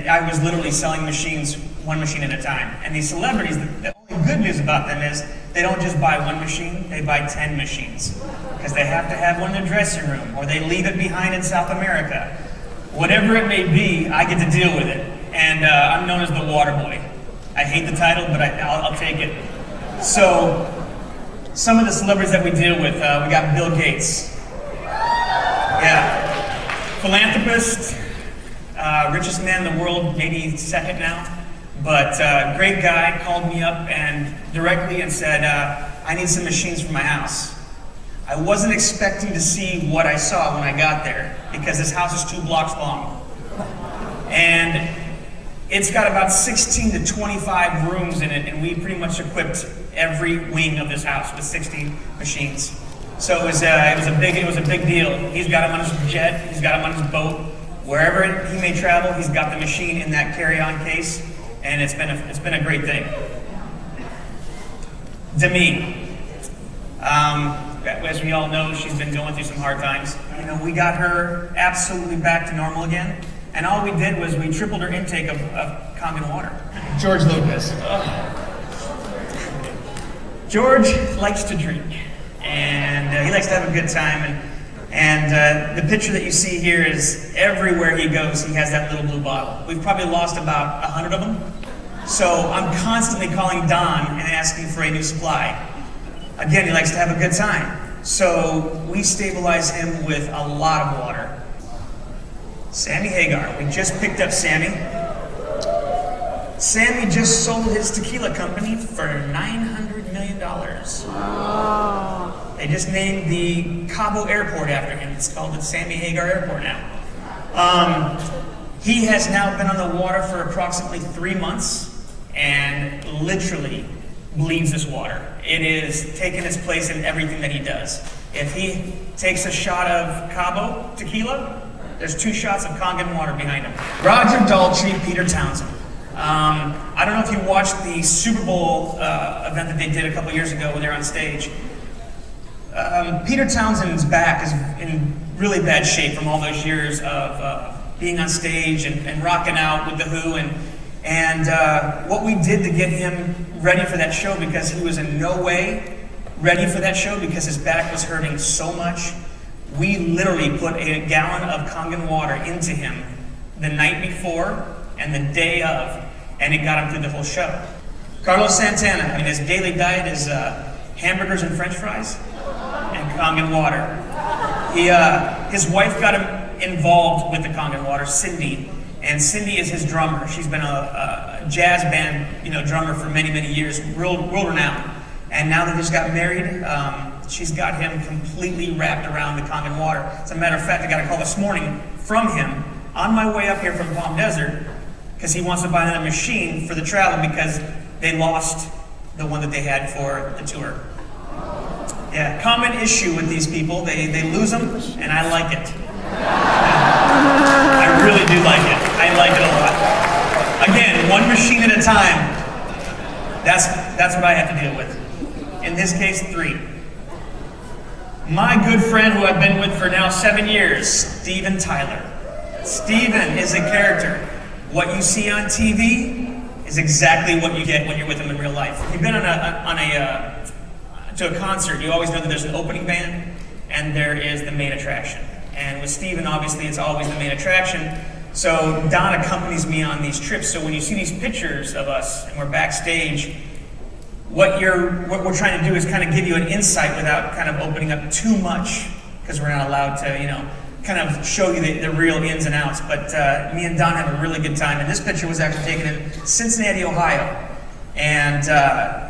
and I was literally selling machines, one machine at a time. And these celebrities, the only good news about them is they don't just buy one machine, they buy 10 machines. Because they have to have one in their dressing room, or they leave it behind in South America. Whatever it may be, I get to deal with it. And I'm known as the water boy. I hate the title, but I'll take it. So, some of the celebrities that we deal with, we got Bill Gates. Yeah. Philanthropist, richest man in the world, maybe second now. But great guy, called me up and directly and said, I need some machines for my house. I wasn't expecting to see what I saw when I got there, because this house is 2 blocks long. And it's got about 16 to 25 rooms in it, and we pretty much equipped every wing of this house with 60 machines. So it was a big deal. He's got them on his jet, he's got them on his boat. Wherever he may travel, he's got the machine in that carry-on case, and it's been a great thing. Demi. As we all know, she's been going through some hard times. You know, we got her absolutely back to normal again, and all we did was we tripled her intake of Kangen water. George Lucas. George likes to drink, and he likes to have a good time, and the picture that you see here is everywhere he goes, he has that little blue bottle. We've probably lost about 100 of them, so I'm constantly calling Don and asking for a new supply. Again, he likes to have a good time. So we stabilize him with a lot of water. Sammy Hagar, we just picked up Sammy. Sammy just sold his tequila company for $900 million. Oh. They just named the Cabo Airport after him. It's called the Sammy Hagar Airport now. He has now been on the water for approximately 3 months and literally bleeds this water. It is taking its place in everything that he does. If he takes a shot of Cabo tequila, there's 2 shots of Kangen water behind him. Roger Daltrey, Peter Townsend. I don't know if you watched the Super Bowl event that they did a couple years ago when they were on stage. Peter Townsend's back is in really bad shape from all those years of being on stage and rocking out with The Who, and what we did to get him ready for that show, because he was in no way ready for that show because his back was hurting so much, we literally put a gallon of Kangen water into him the night before and the day of, and it got him through the whole show. Carlos Santana, I mean, his daily diet is hamburgers and french fries and Kangen water. His wife got him involved with the Kangen water, Cindy. And Cindy is his drummer. She's been a jazz band, drummer for many, many years, world renowned. And now that they just got married, she's got him completely wrapped around the Kangen water. As a matter of fact, I got a call this morning from him on my way up here from Palm Desert, because he wants to buy another machine for the travel because they lost the one that they had for the tour. Yeah, common issue with these people, they lose them, and I like it. I really do like it. I like it a lot. Again, one machine at a time. That's what I have to deal with. In this case, 3. My good friend who I've been with for now 7 years, Steven Tyler. Steven is a character. What you see on TV is exactly what you get when you're with him in real life. If you've been to a concert, you always know that there's an opening band and there is the main attraction. And with Steven, obviously, it's always the main attraction. So Don accompanies me on these trips. So when you see these pictures of us and we're backstage, what we're trying to do is kind of give you an insight without kind of opening up too much, because we're not allowed to, kind of show you the real ins and outs. But me and Don have a really good time. And this picture was actually taken in Cincinnati, Ohio. And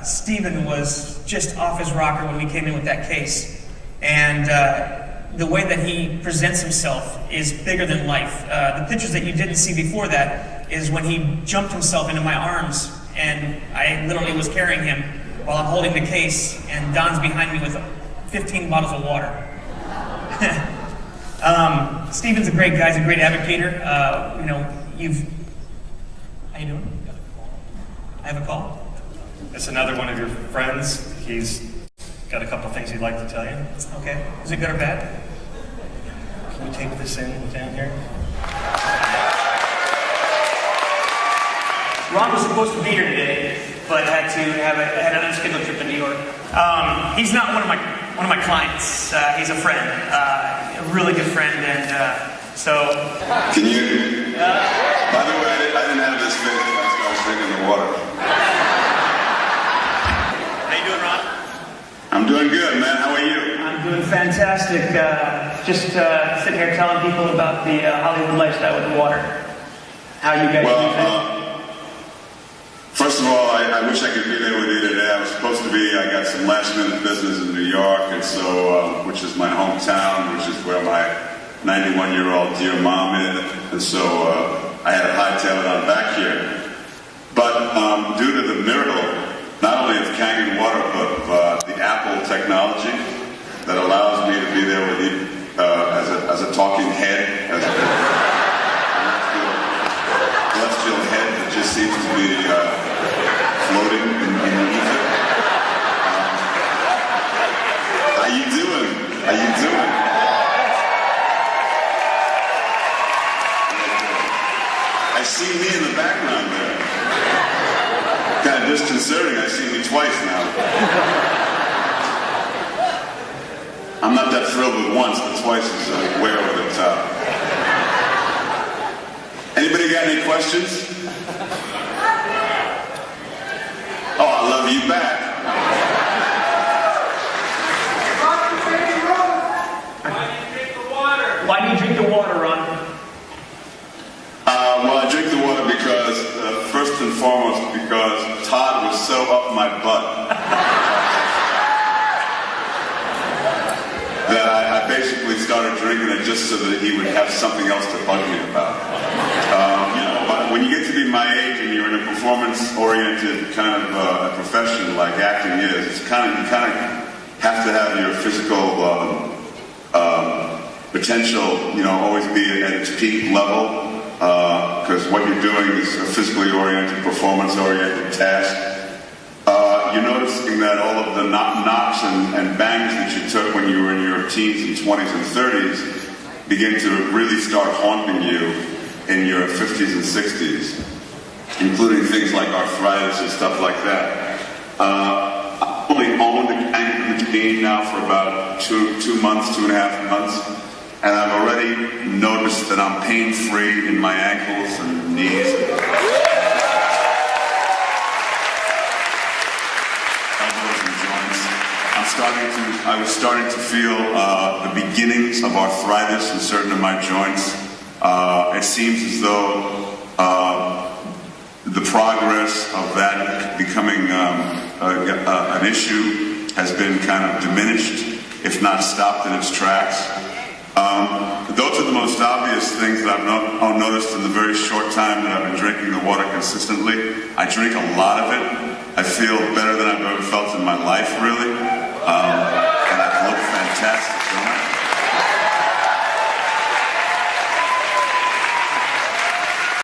Steven was just off his rocker when we came in with that case. And the way that he presents himself is bigger than life. The pictures that you didn't see before that is when he jumped himself into my arms, and I literally was carrying him while I'm holding the case, and Don's behind me with 15 bottles of water. Steven's a great guy. He's a great advocator. How you doing? I have a call. It's another one of your friends. He's got a couple things he'd like to tell you. Okay. Is it good or bad? Can we take this in down here? Ron was supposed to be here today, but had an unscheduled trip to New York. He's not one of my clients. He's a friend, a really good friend, and so. Can you? By the way, I didn't have this face when I was drinking the water. How you doing, Ron? I'm doing good, man. How are you? I'm doing fantastic. Just sitting here telling people about the Hollywood lifestyle with the water. How you guys use it? First of all, I wish I could be there with you today. I was supposed to be. I got some last-minute business in New York, and so, which is my hometown, which is where my 91-year-old dear mom is, and so I had to hightail it on back here. But due to the miracle, not only of Kangen Water, but the Apple technology that allows me to be there with you as a talking head, as a celestial head that just seems to be floating in the ether. How you doing? How you doing? I see me in the background there. Kind of disconcerting. I see me twice now. I'm not that thrilled with once, but twice is way over the top. Anybody got any questions? Oh, I love you back. Why do you drink the water, Ron? Well, I drink the water because, first and foremost, because Todd was so up my butt that I basically started drinking it just so that he would have something else to bug me about. But when you get to be my age and you're in a performance-oriented kind of profession like acting is, you kind of have to have your physical potential, always be at its peak level. Because what you're doing is a physically oriented, performance-oriented task. You're noticing that all of the knocks and bangs that you took when you were in your teens and 20s and 30s begin to really start haunting you in your 50s and 60s, including things like arthritis and stuff like that. I've only owned the Kangen machine now for about 2 months, 2.5 months. And I've already noticed that I'm pain-free in my ankles and knees. Elbows and joints. I was starting to feel the beginnings of arthritis in certain of my joints. It seems as though the progress of that becoming an issue has been kind of diminished, if not stopped in its tracks. Those are the most obvious things that I've noticed in the very short time that I've been drinking the water consistently. I drink a lot of it. I feel better than I've ever felt in my life, really. And I look fantastic, don't I?